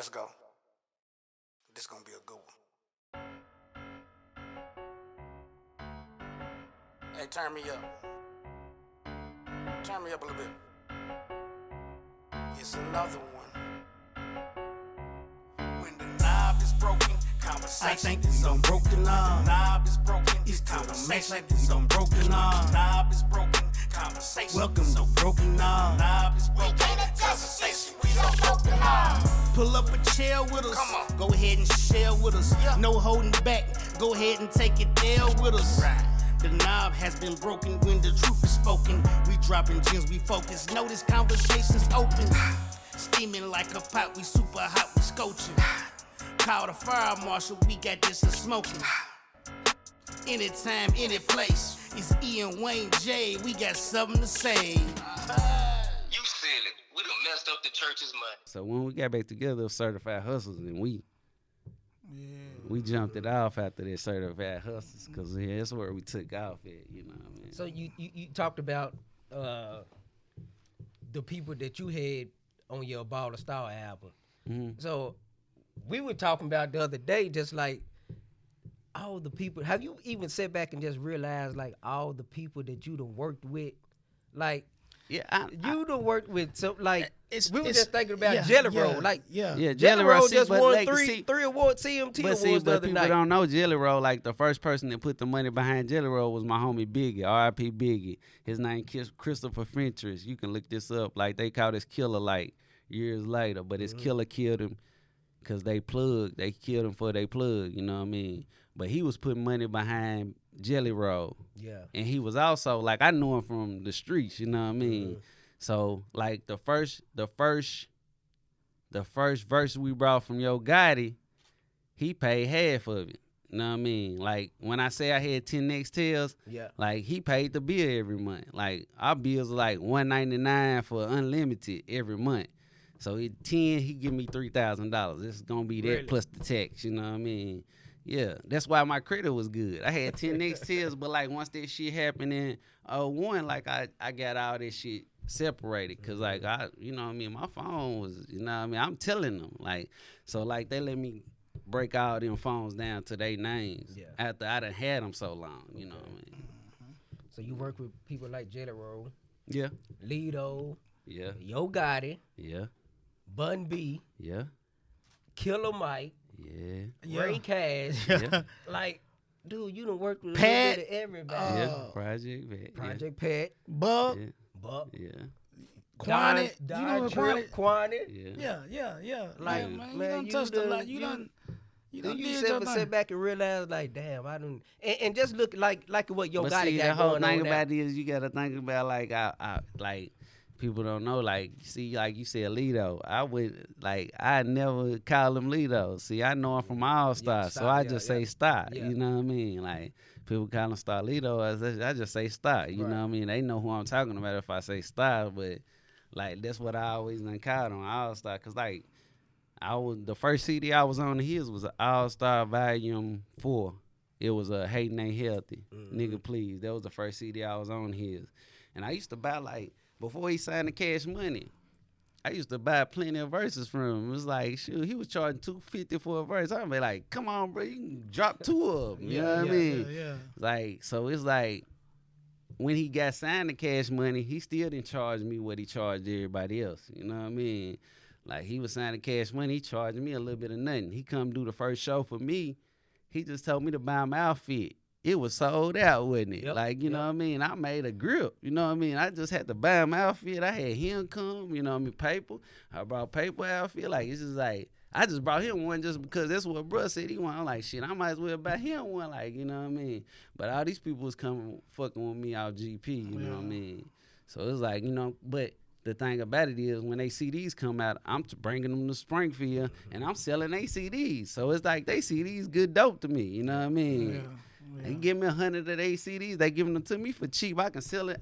let's go. This gonna be a good one. Hey, turn me up. Turn me up a little bit. It's another one. When the knob is broken, conversation. I think we done broke the knob. When the knob is broken, it's conversation. We done broke the knob. Knob is broken, conversation. Welcome to Broken Knob. Knob is broken, conversation. We done broke the knob. Pull up a chair with us. Come on. Go ahead and share with us. Yeah. No holding back. Go ahead and take it there with us. Right. The knob has been broken when the truth is spoken. We dropping gems, we focus. Know this conversation's open. Steaming like a pot, we super hot, we scorching. Call the fire marshal, we got this a smoking. Anytime, any place. It's Ian Wayne J. We got something to say. You said it. We done messed up the church's money. So when we got back together, it was Certified Hustlers, and we jumped it off after that Certified Hustlers, because that's where we took off at, you know what I mean? So you talked about the people that you had on your Ball of Star album. Mm-hmm. So we were talking about the other day, just like all the people. Have you even sat back and just realized like all the people that you done worked with, like? Yeah, You done worked with so like we were it's- just thinking about yeah, Jelly yeah, Roll, like yeah. yeah, Jelly Roll just but won like, three awards, CMT But awards see, the but other people night. don't know Jelly Roll. Like, the first person that put the money behind Jelly Roll was my homie Biggie, R.I.P. Biggie. His name Christopher Fentress. You can look this up. Like, they called his killer, like, years later. But his killer killed him because they killed him for they plug, you know what I mean? But he was putting money behind Jelly Roll. Yeah. And he was also, like, I knew him from the streets, you know what I mean? So, like, the first verse we brought from Yo Gotti, he paid half of it. You know what I mean? Like, when I say I had 10 Nextels, Yeah. like, he paid the bill every month. Like, our bills are like $199 for unlimited every month. So at 10, he give me $3,000. It's gonna be that Really? plus the tax. You know what I mean? Yeah, that's why my credit was good. I had 10 Nextels, but like once that shit happened in 01, like I got all that shit separated, cause like you know what I mean, my phone was, you know what I mean, I'm telling them, like, so like they let me break all them phones down to their names after I done had them so long, you know what I mean? So you work with people like Jelly Roll, Yeah, Lido, yeah, Yo Gotti, yeah, Bun B, yeah, Killer Mike, yeah, Ray Cash. yeah, Like, dude, you done worked with a Pat, little bit of everybody. yeah. Project Vet, Project Pat, Bub, yeah, Buck, yeah, Quantit. Don You know Trip, Quantit. yeah. Yeah. Like, man, you man, done you touched a done- lot. You you- done Then you did sit your and thing. sit back and realize, like, damn, I don't. And just look like what Yo But Gotti see, got the whole going thing on about now. it is you gotta think about like I like people don't know, like, see, like you said, Lido. I never call him Lido. See, I know him from All Star, so Star, I yeah, just yeah. say Star. Yeah. You know what I mean? Like, people call him Star Lido, I just say Star. You Right. know what I mean? They know who I'm talking about if I say Star, but like that's what I always done called him, All Star, cause like the first CD I was on his was All Star Volume 4. It was a Hating Ain't Healthy. Nigga, please. That was the first CD I was on his. And I used to buy, like, before he signed the Cash Money, I used to buy plenty of verses from him. It was like, shoot, he was charging $250 for a verse. I'd be like, come on, bro, you can drop 2 of them. You know what I mean? Yeah. Like, so it's like, when he got signed to Cash Money, he still didn't charge me what he charged everybody else. You know what I mean? Like, he was signed to Cash Money, he charged me a little bit of nothing. He come do the first show for me. He just told me to buy him outfit. It was sold out, wasn't it? Yep, Like, you know what I mean? I made a grip, you know what I mean? I just had to buy him outfit. I had him come, you know what I mean, paper. I brought paper outfit. Like, it's just like, I just brought him one just because that's what bruh said he wanted. I'm like, shit, I might as well buy him one, like, you know what I mean? But all these people was coming fucking with me out GP, you know what I mean? So it's like, you know, but the thing about it is when they CDs come out, I'm bringing them to Springfield and I'm selling they CDs. So it's like they CDs good dope to me, you know what I mean? They give me 100 of their CDs. They giving them to me for cheap. I can sell it.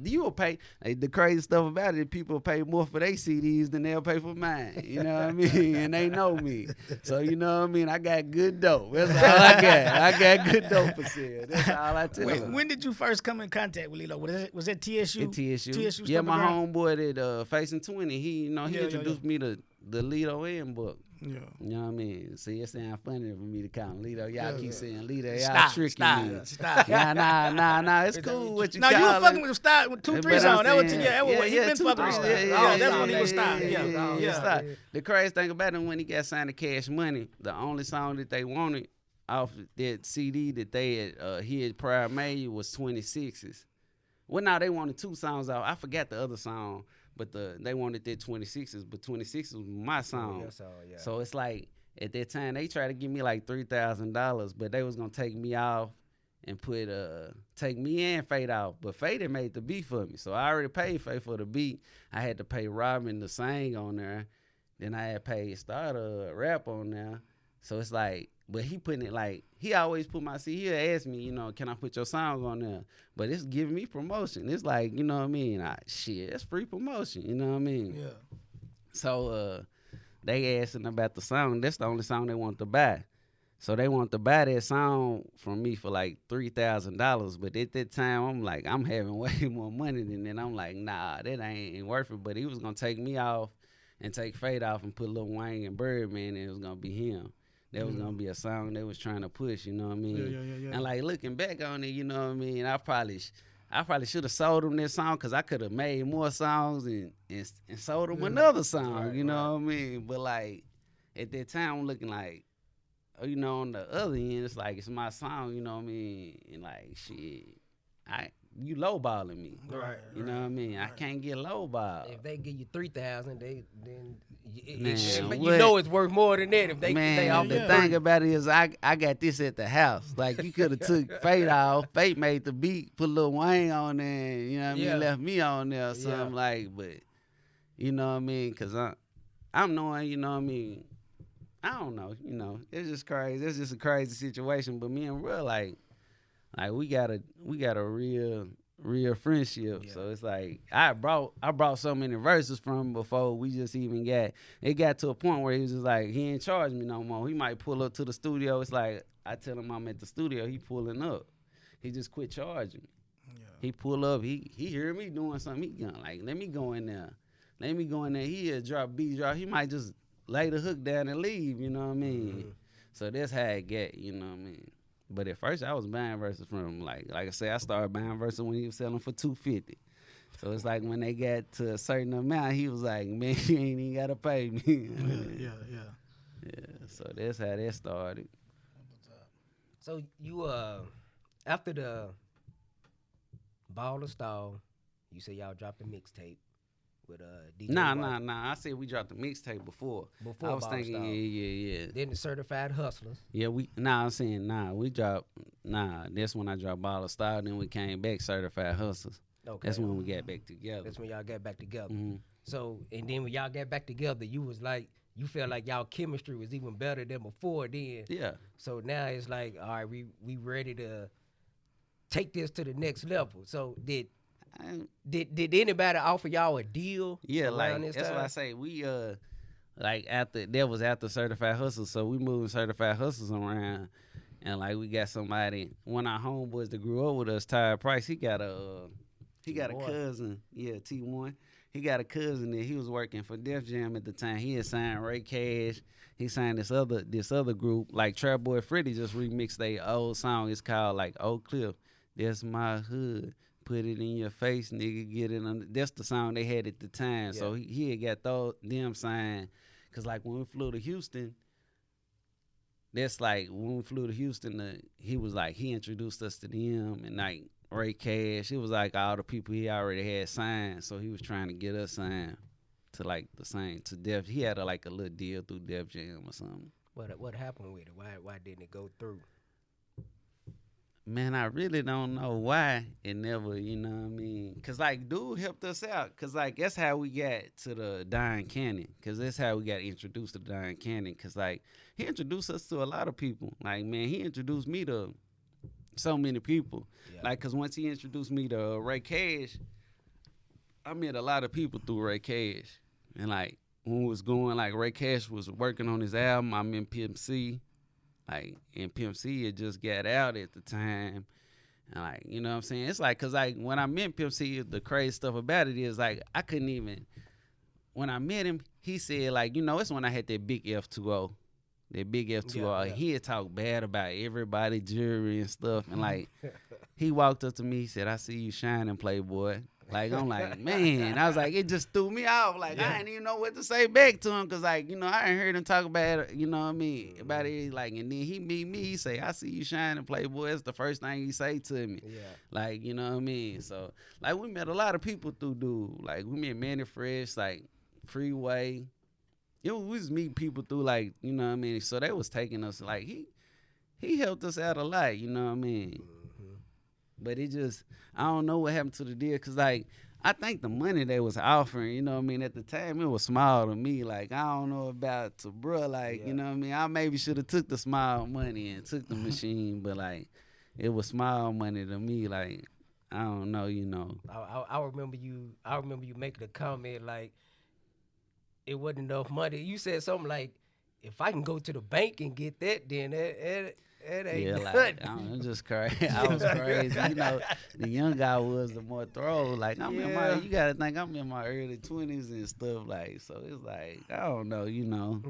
You will pay. Like, the crazy stuff about it, people pay more for their CDs than they'll pay for mine. You know what I mean? And they know me. So, you know what I mean? I got good dope. That's all I got. I got good dope for sale. That's all I tell them. When did you first come in contact with Lilo? Was that TSU? At TSU. TSU Yeah, my Stubborn Ground? homeboy that Facing 20, he, you know, he Yeah, yeah, introduced me to the Lido and book. Yeah. You know what I mean? See, it sound funny for me to call him Lido. Y'all keep saying Lido. Y'all Stop, tricking me. stop. Nah. It's cool what you Now call you were it. fucking with him style with 2-3 But I'm song. That was saying, he been fucking with style. That's when he was style. Yeah. Stop. The crazy thing about him when he got signed to Cash Money, the only song that they wanted off that CD that he had prior made was 26s. Well, now they wanted 2 songs off. I forgot the other song, but they wanted that 26s. But 26s was my song. Yeah. So it's like at that time they tried to give me like $3,000, but they was gonna take me off and put take me and Fade off. But Fade had made the beat for me, so I already paid Fade for the beat. I had to pay Robin to sing on there. Then I had paid Star to rap on there. So it's like, but he putting it like, he always put he'll ask me, can I put your songs on there? But it's giving me promotion. It's like, you know what I mean? Shit, it's free promotion, you know what I mean? Yeah. So they asking about the song. That's the only song they want to buy. So they want to buy that song from me for like $3,000. But at that time, I'm like, I'm having way more money than that. I'm like, nah, that ain't worth it. But he was going to take me off and take Fade off and put Lil Wayne and Birdman, and it was going to be him. That was gonna be a song they was trying to push, you know what I mean? Yeah. And like looking back on it, you know what I mean? I probably should have sold him this song because I could have made more songs and sold him another song, you know what I mean? But like at that time, I'm looking like, on the other end, it's like it's my song, you know what I mean? And like shit, you lowballing me, Right. You know what I mean? I can't get lowballed. If they give you 3,000, then Man, you know it's worth more than that. If they off the the thing about it is I got this at the house. Like you could have took Fade off. Fade made the beat, put Lil Wayne on there, you know what I mean? Left me on there or something like, but you know what I mean? Cause I'm knowing, you know what I mean? I don't know, it's just crazy. It's just a crazy situation. But me and Real, like we got a real friendship. So it's like I brought so many verses from him before we just even got to a point where he was just like, he ain't charge me no more. He might pull up to the studio. It's like I tell him I'm at the studio, he pulling up. He just quit charging. Yeah. He pull up, he hear me doing something, he gonna like, let me go in there. He'll drop beat drop. He might just lay the hook down and leave, you know what I mean? Mm-hmm. So that's how it get, you know what I mean? But at first, I was buying verses from him. Like I said, I started buying verses when he was selling for $250. So it's like when they got to a certain amount, he was like, "Man, you ain't even gotta pay me." Yeah. So that's how that started. So you after the Ball of Stall, you say y'all dropped a mixtape with DJ. Nah. I said we dropped the mixtape before. I was thinking, yeah. Then the Certified Hustlers. Yeah, we dropped. That's when I dropped Ball of Style. Then we came back Certified Hustlers. Okay. That's when we got back together. That's when y'all got back together. Mm-hmm. So, and then when y'all got back together, you felt like y'all chemistry was even better than before then. Yeah. So now it's like, all right, we ready to take this to the next level. So did anybody offer y'all a deal? Yeah, like that's what I say. We after Certified Hustlers, so we moving Certified Hustlers around, and like we got somebody, one of our homeboys that grew up with us, Ty Price. He got a cousin, T1. He got a cousin that he was working for Def Jam at the time. He had signed Ray Cash. He signed this other group. Like Trap Boy Freddy just remixed their old song. It's called like Oak Cliff. That's my hood. Put it in your face, nigga. Get it under. That's the song they had at the time. Yeah. So he had got them signed. Cause like when we flew to Houston, that's like when we flew to Houston, he was like, he introduced us to them and like Ray Cash. It was like all the people he already had signed. So he was trying to get us signed to like the same to Def. He had a little deal through Def Jam or something. What happened with it? Why didn't it go through? Man, I really don't know why it never, you know what I mean? Because, like, dude helped us out. Because, like, that's how we got to the Dying Cannon. Because that's how we got introduced to the Dying Cannon. Because, like, he introduced us to a lot of people. Like, man, he introduced me to so many people. Yeah. Like, because once he introduced me to Ray Cash, I met a lot of people through Ray Cash. And, like, when it was going, like, Ray Cash was working on his album. I'm in Pimp C. Like, and Pimp C had just got out at the time. And, like, you know what I'm saying? It's like, because, like, when I met Pimp C, the crazy stuff about it is, like, I couldn't even, when I met him, he said like, you know, it's when I had that big F2O. That big F2O. Yeah. He had talked bad about everybody, jury and stuff. And like he walked up to me, he said, I see you shining, Playboy. Like, I'm like, man. I was like, it just threw me off. Like, I didn't even know what to say back to him. Cause like, you know, I ain't heard him talk about, you know what I mean, about it. Like, and then he meet me, he say, I see you shining, Playboy. That's the first thing he say to me. Yeah. Like, you know what I mean? So, like, we met a lot of people through dude. Like, we met Manny Fresh, like, Freeway. We was meeting people through, like, you know what I mean? So they was taking us, like, he helped us out a lot, you know what I mean? But it just, I don't know what happened to the deal, because, like, I think the money they was offering, you know what I mean, at the time, it was small to me. Like, I don't know about to bruh, like, you know what I mean? I maybe should have took the small money and took the machine, but, like, it was small money to me, like, I don't know, you know. I remember you making a comment like it wasn't enough money. You said something like, if I can go to the bank and get that, then it ain't Yeah, nothing. like, I was just crazy. I was crazy. You know, the young guy was the more throw. Like, I'm in my, you got to think I'm in my early 20s and stuff. Like, so it's like, I don't know, you know.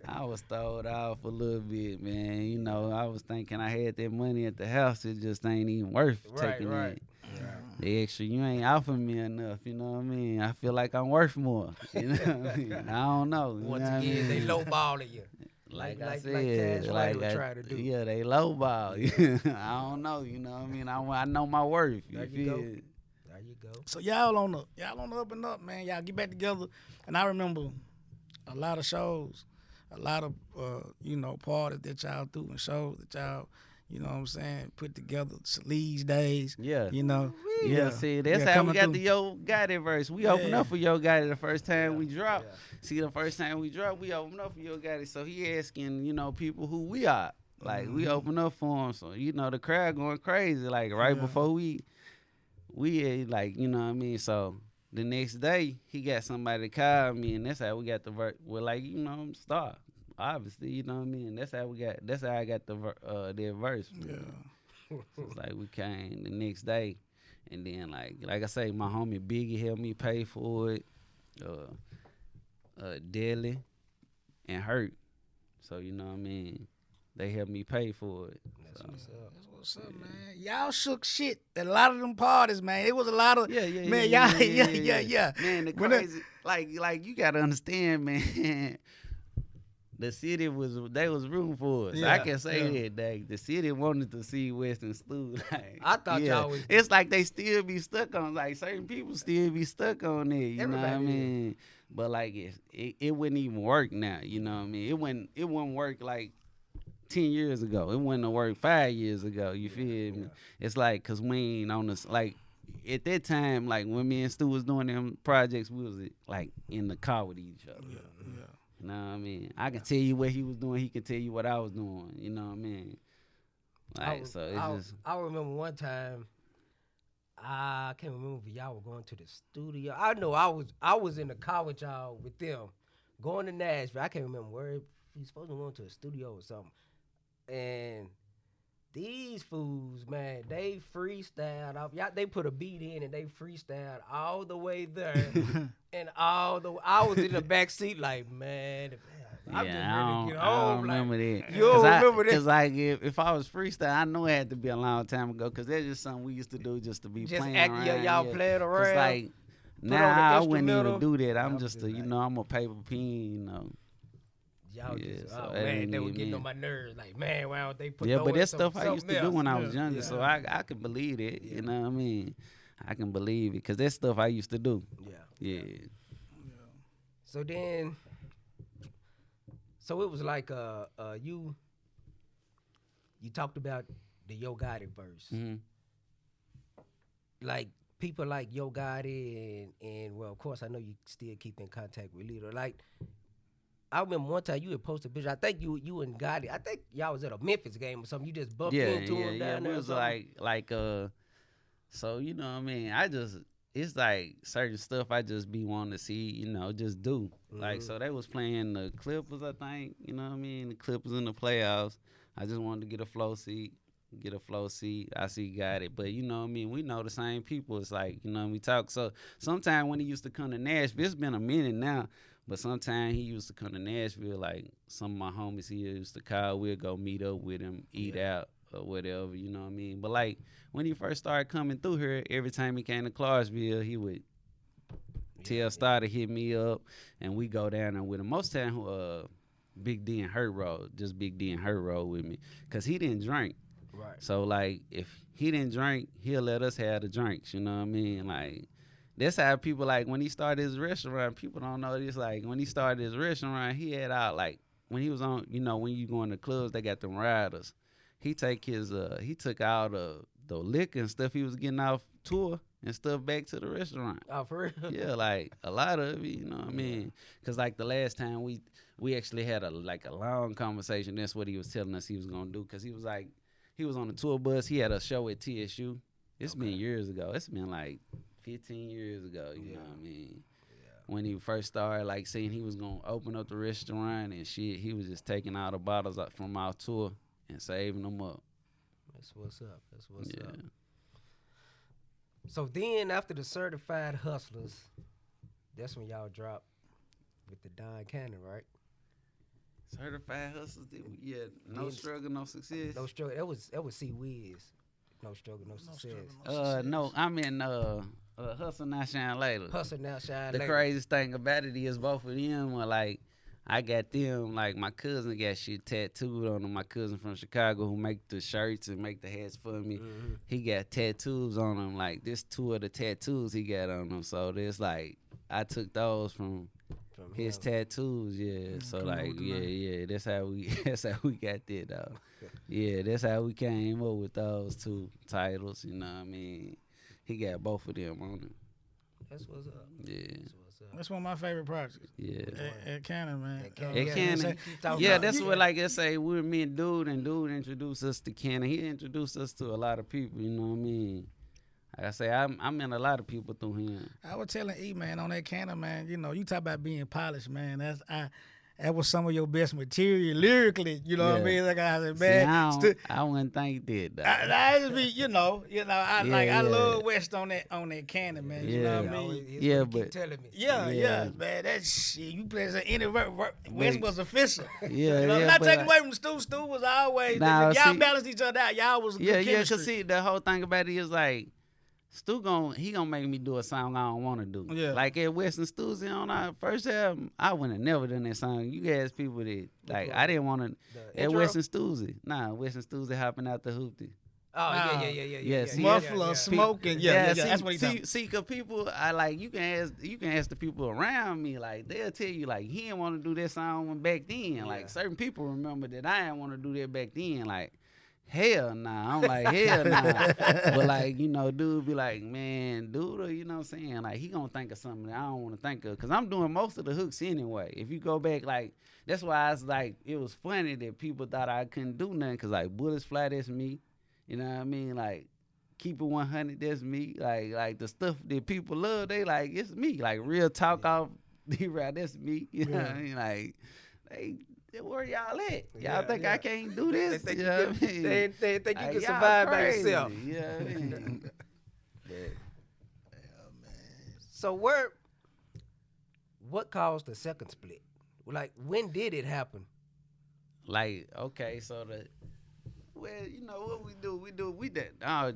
I was throwed off a little bit, man. You know, I was thinking I had that money at the house. It just ain't even worth taking it. The extra, you ain't offering me enough, you know what I mean? I feel like I'm worth more, you know what I mean? I don't know. Once again, they lowballing you. Like I like said, Cash like Money was trying to do. Yeah, they lowball. I don't know, you know what I mean? I know my worth. There You you go. feel? There you go. So y'all on the up and up, man. Y'all get back together. And I remember a lot of shows, a lot of parties that y'all do and shows that y'all, you know what I'm saying, put together. These days, Yeah. you know. Yeah, see, that's how we got the Yo Gotti verse. We opened up for Yo Gotti the first time we dropped. See, the first time we dropped, we opened up for Yo Gotti. So he asking, you know, people who we are. Like, we open up for him. So, you know, the crowd going crazy. Like, right before we like, you know what I mean? So, the next day, he got somebody to call me, and that's how we got the verse. We're like, you know, I'm star. Obviously, you know what I mean? That's how I got their verse. Yeah. So it's like we came the next day, and then like I say, my homie Biggie helped me pay for it. Deli and Hurt. So you know what I mean? They helped me pay for it. That's what's up. That's what's up, man. Y'all shook shit at a lot of them parties, man. It was a lot of Yeah. Man, the When crazy, like you gotta understand, man. The city was rooting for us. I can say that the city wanted to see Western Stew. Like, I thought y'all was. It's like they still be stuck on, like certain people still be stuck on it. You know what I mean? But like it wouldn't even work now. You know what I mean? It wouldn't work like 10 years ago. It wouldn't have worked 5 years ago. You feel me? It's like, cause we ain't on this, like at that time, like when me and Stu was doing them projects, we was like in the car with each other. Yeah. You know what I mean? I can tell you what he was doing. He can tell you what I was doing. You know what I mean? Like, so it's just. I remember one time. I can't remember if y'all were going to the studio. I know I was in the car with y'all with them, going to Nashville. I can't remember where we supposed to go to a studio or something. And these fools, man, they freestyled off. Y'all, they put a beat in and they freestyled all the way there, and I was in the back seat like, man. I'm just ready to get home. I don't remember that. You don't remember that? Because like if I was freestyle, I know it had to be a long time ago. Because that's just something we used to do just to be Just playing act, around. y'all playing around. Cause like on now the I wouldn't even instrumental. do that. I'm I'm just just a, like- I'm a paper pen. You know. Y'all Yeah, just, so oh that man, ain't they were even getting me. on my nerves. Like, man, why don't they put Yeah, throw but in that's stuff I used to do something when I else? was younger. So I can believe it. You know what I mean? I can believe it because that's stuff I used to do. Yeah. So then, so it was like you talked about the Yo Gotti verse. Mhm. Like people like Yo Gotti and well, of course I know you still keep in contact with Lyrical. Like I remember one time you had posted a picture. I think you and Gotti. I think y'all was at a Memphis game or something. You just bumped into him down We there. was or something. so you know what I mean. It's like certain stuff I just be wanting to see, you know, just do. Like so they was playing the Clippers, I think, you know what I mean. The Clippers in the playoffs. I just wanted to get a flow seat, get a flow seat. I see he got it. But you know what I mean? We know the same people. It's like, you know, we talk. So sometimes when he used to come to Nashville, it's been a minute now, but sometimes he used to come to Nashville, like some of my homies he used to call, we'll go meet up with him, eat out or whatever, you know what I mean? But like when he first started coming through here, every time he came to Clarksville, he would tell Star to hit me up and we go down there with him. Most time Big D and Hurt Road, just Big D and Hurt Road with me. Cause he didn't drink. Right. So like if he didn't drink, he'll let us have the drinks, you know what I mean? Like that's how people like when he started his restaurant, people don't know this. Like when he started his restaurant, he had out like when he was on, you know, when you go in the clubs, they got them riders. He took out the liquor and stuff he was getting off tour and stuff back to the restaurant. Oh, for real? Yeah, like a lot of it, you know what I mean? Cause like the last time we actually had a long conversation. That's what he was telling us he was gonna do. Cause he was like, he was on the tour bus. He had a show at TSU. It's been years ago. It's been like 15 years ago. You know what I mean? Yeah. When he first started, like saying he was gonna open up the restaurant and shit, he was just taking all the bottles up from our tour and saving them up. That's what's up. That's what's up. So then after the Certified Hustlers, that's when y'all dropped with the Don Cannon, right? Certified Hustlers, no struggle, no success. No struggle. That was C Wiz. No struggle, no success. No, I'm in Hustle Now Shine Later. Hustle Now Shine The Later. craziest thing about it is both of them were like, I got them, like my cousin got shit tattooed on him. My cousin from Chicago who make the shirts and make the hats for me. Mm-hmm. He got tattoos on him. Like this two of the tattoos he got on him. So there's like, I took those from his tattoos, So like, that's how we got that though. That's how we came up with those two titles, you know what I mean? He got both of them on him. That's what's up. Yeah. That's one of my favorite projects. Yeah. At Cannon, man. At Cannon. Yeah, that's what like I say, we were me and Dude introduced us to Cannon. He introduced us to a lot of people, you know what I mean? Like I say, I met a lot of people through him. I was telling E, man, on that Cannon, man, you know, you talk about being polished, man. That was some of your best material lyrically, you know what I mean? Like I said, man. See, I wouldn't think that though. I just be, I love West on that Cannon, man. You know what I mean? But telling me. Yeah, man. That shit, you play any West was official. Yeah, I'm not taking away from Stu. Stu was always y'all balanced each other out. Y'all was a good chemistry. Cause see, the whole thing about it is like, Stu gonna make me do a song I don't want to do. Yeah. Like at Western Stu's on our first album, I wouldn't have never done that song. You guys people that like I didn't want to at Western Stu's. Western Stu's hopping out the hoopty. Oh yeah. Muffler smoking. Yeah. That's what he's talking. See, cause people, I like you can ask the people around me, like they'll tell you like he didn't want to do that song back then. Yeah. Like certain people remember that I didn't want to do that back then. Like. Hell nah. I'm like, hell nah. But like, you know, dude be like, man, dude, you know what I'm saying? Like, he gonna think of something that I don't want to think of. Cause I'm doing most of the hooks anyway. If you go back, like, that's why I was like, it was funny that people thought I couldn't do nothing. Cause like, Bullets Fly, that's me. You know what I mean? Like, Keep It 100, that's me. Like the stuff that people love, they like, it's me. Like, real talk off, D-Rap, that's me. You know what I mean? Like, where y'all at? Y'all think I can't do this? They think, you know what I mean? they think you can survive by yourself. You know what I mean? So what caused the second split? Like, when did it happen? Like, okay, so you know what we do.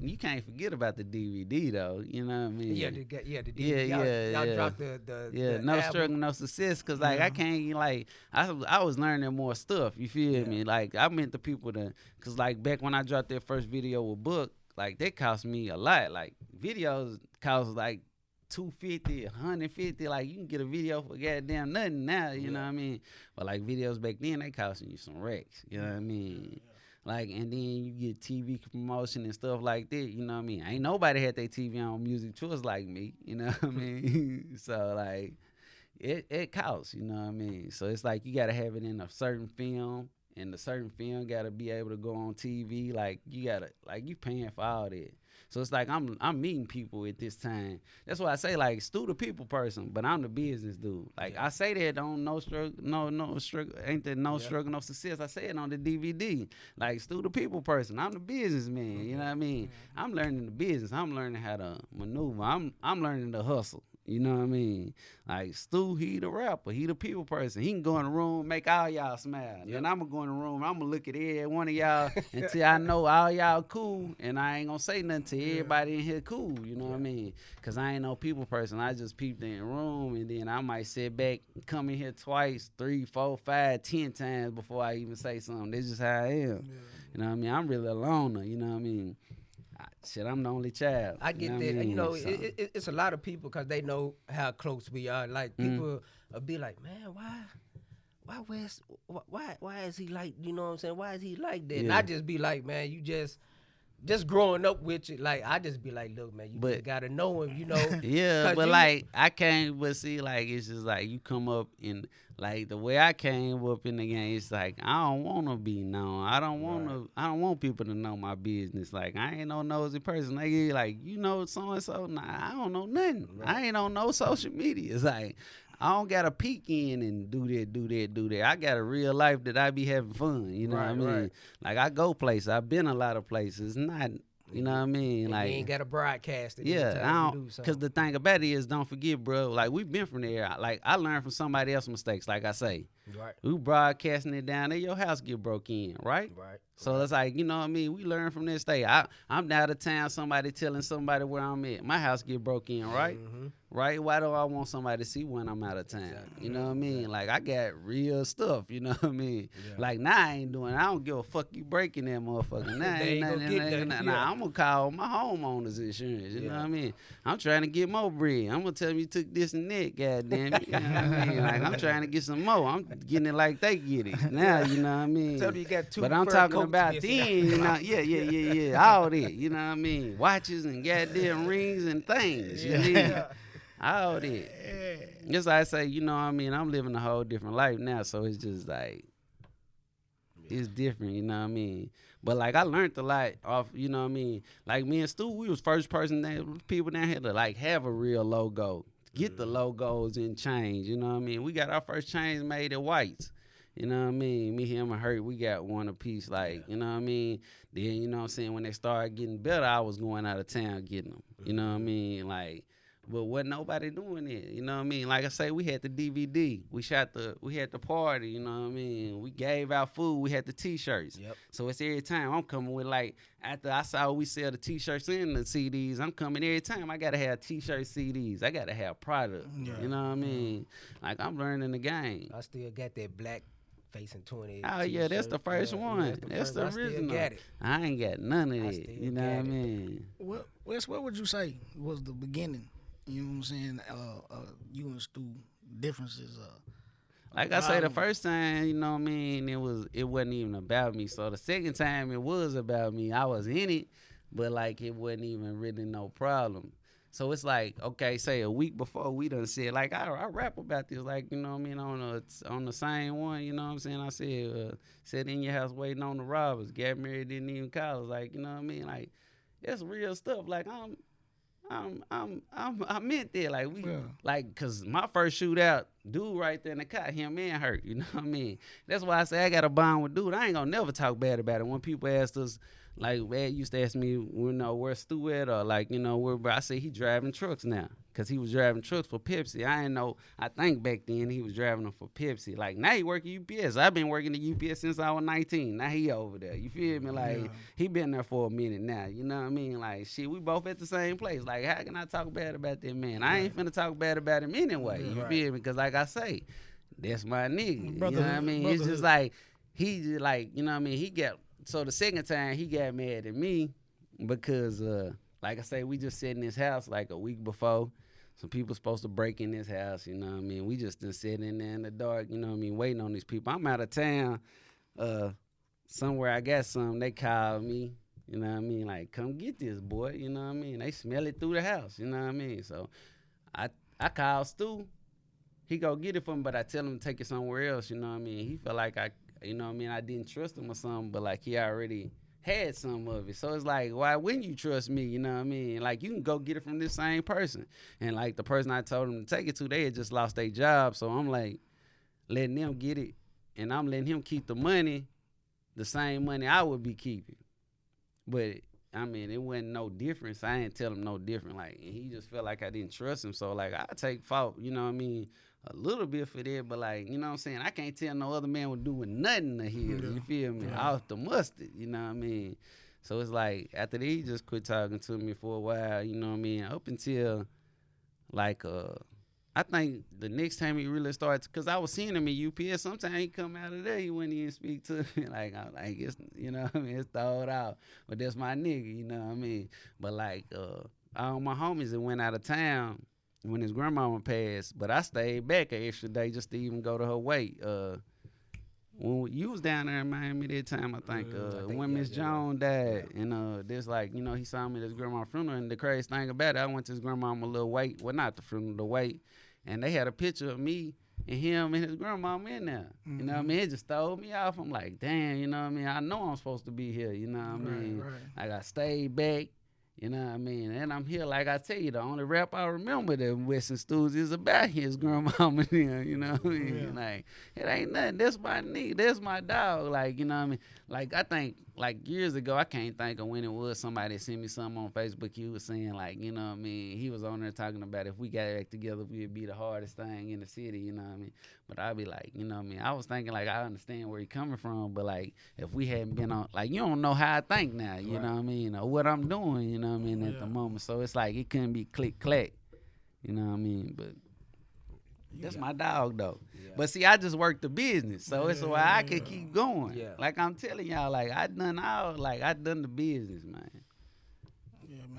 You can't forget about the DVD though. You know what I mean? Yeah, the DVD. Y'all dropped the no album. struggle, no success. Cause like I can't I was learning more stuff. You feel me? Like I meant the people cause like back when I dropped that first video with Book, like that cost me a lot. Like videos cost like $250, $150. Like you can get a video for goddamn nothing now. You know what I mean? But like videos back then, they costing you some racks. You know what I mean? Like, and then you get TV promotion and stuff like that, you know what I mean? Ain't nobody had their TV on Music Choice like me, you know what I mean? So, like, it costs, you know what I mean? So, it's like you got to have it in a certain film and the certain film gotta be able to go on TV. Like you gotta, like you paying for all that. So it's like I'm meeting people at this time. That's why I say like Stu the people person, but I'm the business dude. Like I say that on no struggle, no struggle, ain't that no struggle, no success. I say it on the DVD. Like Stu the people person, I'm the businessman. You know what I mean? I'm learning the business. I'm learning how to maneuver. I'm learning to hustle. You know what I mean? Like Stu, he the rapper, he the people person. He can go in the room, make all y'all smile. Then I'm gonna go in the room, I'm gonna look at every one of y'all until I know all y'all cool, and I ain't gonna say nothing to everybody in here cool. You know what I mean? Cause I ain't no people person. I just peeped in the room, and then I might sit back, come in here twice, 3, 4, 5, 10 times before I even say something. That's just how I am. You know what I mean? I'm really a loner. You know what I mean? Shit, I'm the only child. I get that. You know, it's a lot of people because they know how close we are. Like people will be like, man, why is he like? You know what I'm saying? Why is he like that? Yeah. And I just be like, man, you just growing up with you. Like I just be like, look, man, you just gotta know him. You know? Yeah, but like I can't. But see, like it's just like you come up in like the way I came up in the game. It's like I don't want to be known. I don't want to. I don't want people to know my business. Like I ain't no nosy person. Like you know so and so. Nah, I don't know nothing. I ain't on no social media. It's like I don't gotta peek in and do that. I got a real life that I be having fun. You know what I mean? Like I go places. I've been a lot of places. Not. You know what I mean? And like you ain't got to broadcast it. Yeah, I don't. Because the thing about it is, don't forget, bro. Like we've been from there. Like I learned from somebody else's mistakes. Like I say, we broadcasting it down there. Your house get broke in, right? So it's like, you know what I mean? We learn from this day. I'm out of town. Somebody telling somebody where I'm at. My house get broke in, right? Right? Why do I want somebody to see when I'm out of town? You know what I mean? Like I got real stuff. You know what I mean? Like now I ain't doing. I don't give a fuck you breaking that motherfucker. Now ain't nothing. Nah, I'm gonna call my homeowners insurance. You know what I mean? I'm trying to get more bread. I'm gonna tell them you took this and that. Goddamn it. You know what I mean? Like I'm trying to get some more. I'm getting it like they get it now. You know what I mean? Tell me you got 2 but I'm talking about then. You know? Yeah. All that. You know what I mean? Watches and goddamn rings and things. You know? All that. Just like I say, you know what I mean? I'm living a whole different life now, so it's just like, it's different, you know what I mean? But like I learned a lot off, you know what I mean? Like me and Stu, we was first people down here to like have a real logo, get the logos and change, you know what I mean? We got our first chains made at White's. You know what I mean? Me, him, and Hurt, we got one apiece. Like, you know what I mean? Then, you know what I'm saying? When they started getting better, I was going out of town getting them. You know what I mean? Like, but wasn't nobody doing it. You know what I mean? Like I say, we had the DVD. We had the party. You know what I mean? We gave out food. We had the T-shirts. So it's every time I'm coming with like, after I saw we sell the T-shirts and the CDs, I'm coming every time. I got to have T-shirt CDs. I got to have product. You know what I mean? Like I'm learning the game. I still got that black Facing 20. Oh yeah, that's the first one. That's the original. I ain't got none of that. You know what I mean? Wes, what would you say was the beginning? You know what I'm saying? You and Stu differences. Like I say, the first time, you know what I mean, it wasn't even about me. So the second time it was about me. I was in it, but like it wasn't even really no problem. So it's like, okay, say a week before we done said, like, I rap about this, like, you know what I mean, on the same one, you know what I'm saying? I said in your house waiting on the robbers, got married, didn't even call us, like, you know what I mean? Like, that's real stuff. Like, I meant that, like, like, cause my first shootout, dude right there in the car, him and Hurt, you know what I mean? That's why I say I got a bond with dude. I ain't gonna never talk bad about it. When people asked us, like, Ed used to ask me, you know, where Stu at, or like, you know, where I say he driving trucks now, cause he was driving trucks for Pepsi. I didn't know. I think back then he was driving them for Pepsi. Like now he working UPS. I've been working at UPS since I was 19. Now he over there. You feel me? Like he been there for a minute now. You know what I mean? Like shit, we both at the same place. Like how can I talk bad about that man? I ain't finna talk bad about him anyway. You feel me? Cause like I say, that's my nigga. You know what I mean? It's just like he just like, you know what I mean? He got. So the second time he got mad at me because, like I say, we just sat in his house like a week before. Some people supposed to break in his house, you know what I mean? We just been sitting in there in the dark, you know what I mean, waiting on these people. I'm out of town, somewhere I got some. They called me, you know what I mean? Like, come get this, boy, you know what I mean? They smell it through the house, you know what I mean? So I called Stu. He go get it for me, but I tell him to take it somewhere else, you know what I mean? He felt like you know what I mean, I didn't trust him or something, but like he already had some of it. So it's like, why wouldn't you trust me? You know what I mean? Like you can go get it from this same person. And like the person I told him to take it to, they had just lost their job. So I'm like letting them get it, and I'm letting him keep the money, the same money I would be keeping. But I mean, it wasn't no difference. I ain't tell him no different. Like, and he just felt like I didn't trust him. So like I take fault, you know what I mean, a little bit for that. But like, you know what I'm saying, I can't tell no other man was doing nothing to him. You feel me? Off the mustard, you know what I mean. So it's like after that, he just quit talking to me for a while. You know what I mean? Up until like I think the next time he really started, cause I was seeing him in UPS. Sometimes he come out of there, he wouldn't even speak to me. Like I'm like, it's, you know what I mean, it's throwed out. But that's my nigga, you know what I mean. But like all my homies that went out of town when his grandmama passed, but I stayed back an extra day just to even go to her wake. When you was down there in Miami that time, I think when Miss Jones died, and there's like, you know, he saw me at his grandma's funeral, and the crazy thing about it, I went to his grandmama little wake, well not the funeral, the wake, and they had a picture of me and him and his grandmama in there. You know what I mean? It just threw me off. I'm like, damn, you know what I mean? I know I'm supposed to be here, you know what I mean? Like I stayed back. You know what I mean? And I'm here, like I tell you, the only rap I remember that Western Studios is about his grandmama there, you know what I mean? Like, it ain't nothing. That's my nigga. That's my dog. Like, you know what I mean? Like, I think, like, years ago, I can't think of when it was somebody sent me something on Facebook. He was saying, like, you know what I mean? He was on there talking about if we got back together, we'd be the hardest thing in the city, you know what I mean? But I'd be like, you know what I mean? I was thinking, like, I understand where he coming from, but, like, if we hadn't been on, like, you don't know how I think now, you know what I mean? Or what I'm doing, you know what I mean, at the moment. So it's like, it couldn't be click-clack, you know what I mean? But that's my dog, though. Yeah. But see, I just work the business, so it's why I can keep going. Yeah. Like I'm telling y'all, like I done the business, man.